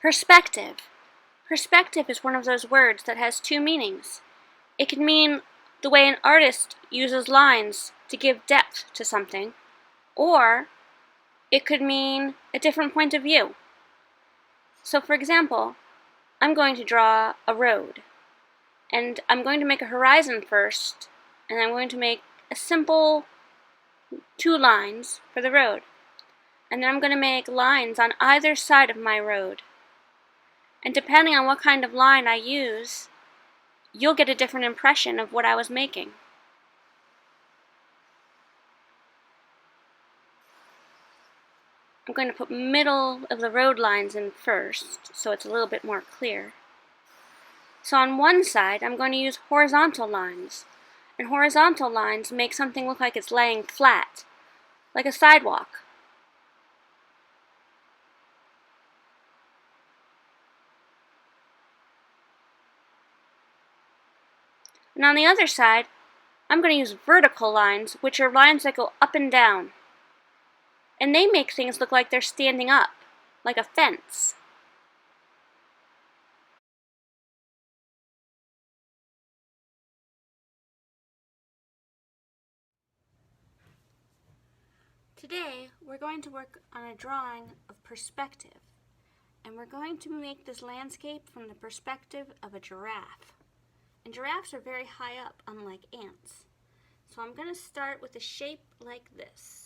Perspective. Perspective is one of those words that has two meanings. It can mean the way an artist uses lines to give depth to something, or it could mean a different point of view. So for example, I'm going to draw a road, and I'm going to make a horizon first, and I'm going to make a simple 2 lines for the road. And then I'm going to make lines on either side of my road. And depending on what kind of line I use, you'll get a different impression of what I was making. I'm going to put middle of the road lines in first, so it's a little bit more clear. So on one side, I'm going to use horizontal lines. And horizontal lines make something look like it's laying flat, like a sidewalk. And on the other side, I'm going to use vertical lines, which are lines that go up and down. And they make things look like they're standing up, like a fence. Today, we're going to work on a drawing of perspective. And we're going to make this landscape from the perspective of a giraffe. And giraffes are very high up, unlike ants. So I'm going to start with a shape like this.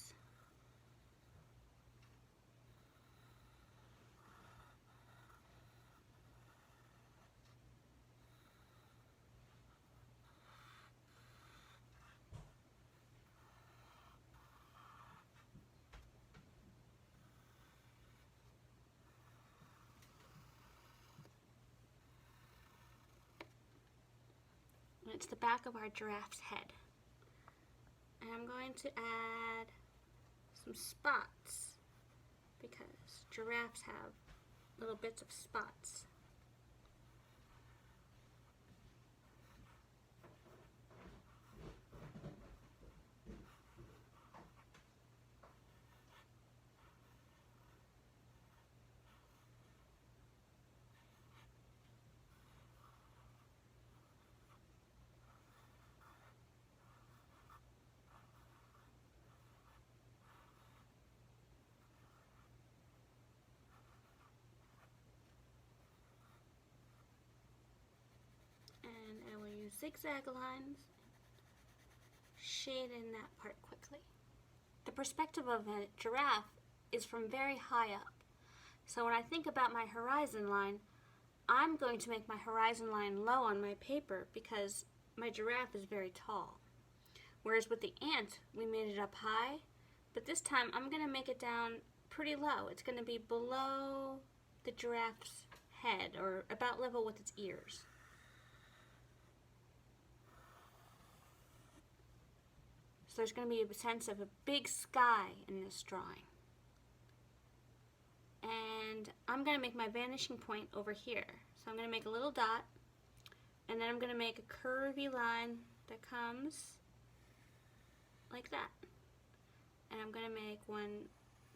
And it's the back of our giraffe's head. And I'm going to add some spots because giraffes have little bits of spots. And I will use zigzag lines, shade in that part quickly. The perspective of a giraffe is from very high up. So when I think about my horizon line, I'm going to make my horizon line low on my paper because my giraffe is very tall. Whereas with the ant, we made it up high, but this time I'm going to make it down pretty low. It's going to be below the giraffe's head, or about level with its ears. So there's going to be a sense of a big sky in this drawing. And I'm going to make my vanishing point over here. So I'm going to make a little dot, and then I'm going to make a curvy line that comes like that. And I'm going to make one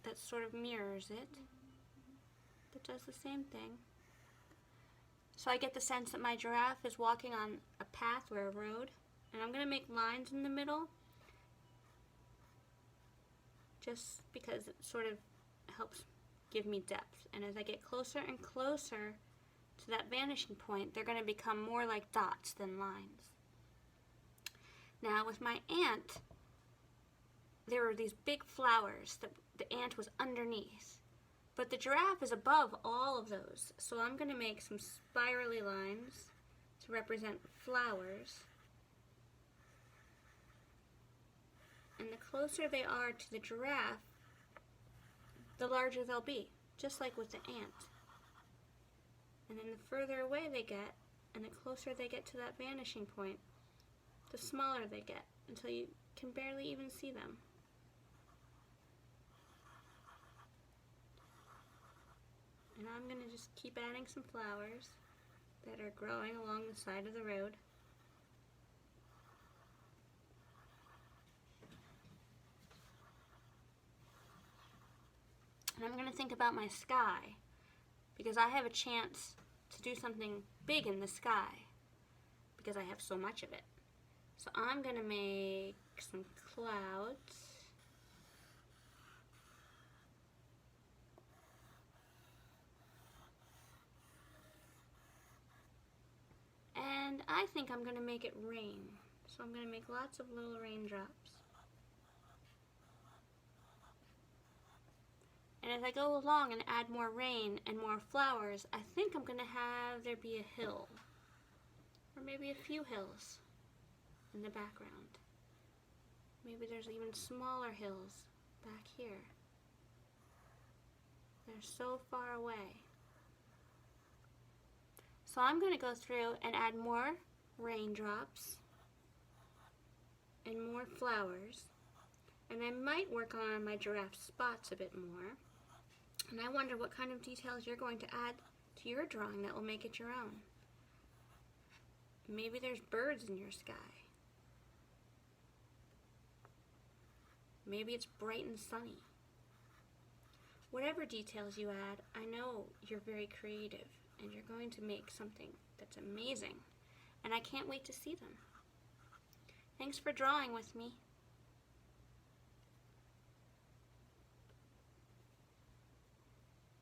that sort of mirrors it, that does the same thing. So I get the sense that my giraffe is walking on a path or a road, and I'm going to make lines in the middle just because it sort of helps give me depth. And as I get closer and closer to that vanishing point, they're going to become more like dots than lines. Now with my ant, there were these big flowers that the ant was underneath. But the giraffe is above all of those. So I'm going to make some spirally lines to represent flowers. And the closer they are to the giraffe, the larger they'll be, just like with the ant. And then the further away they get, and the closer they get to that vanishing point, the smaller they get, until you can barely even see them. And I'm going to just keep adding some flowers that are growing along the side of the road. And I'm going to think about my sky. because I have a chance to do something big in the sky because I have so much of it. So I'm going to make some clouds. And I think I'm going to make it rain. So I'm going to make lots of little raindrops. And as I go along and add more rain and more flowers, I think I'm going to have there be a hill. Or maybe a few hills in the background. Maybe there's even smaller hills back here. They're so far away. So I'm going to go through and add more raindrops and more flowers. And I might work on my giraffe spots a bit more. And I wonder what kind of details you're going to add to your drawing that will make it your own. Maybe there's birds in your sky. Maybe it's bright and sunny. Whatever details you add, I know you're very creative and you're going to make something that's amazing. And I can't wait to see them. Thanks for drawing with me.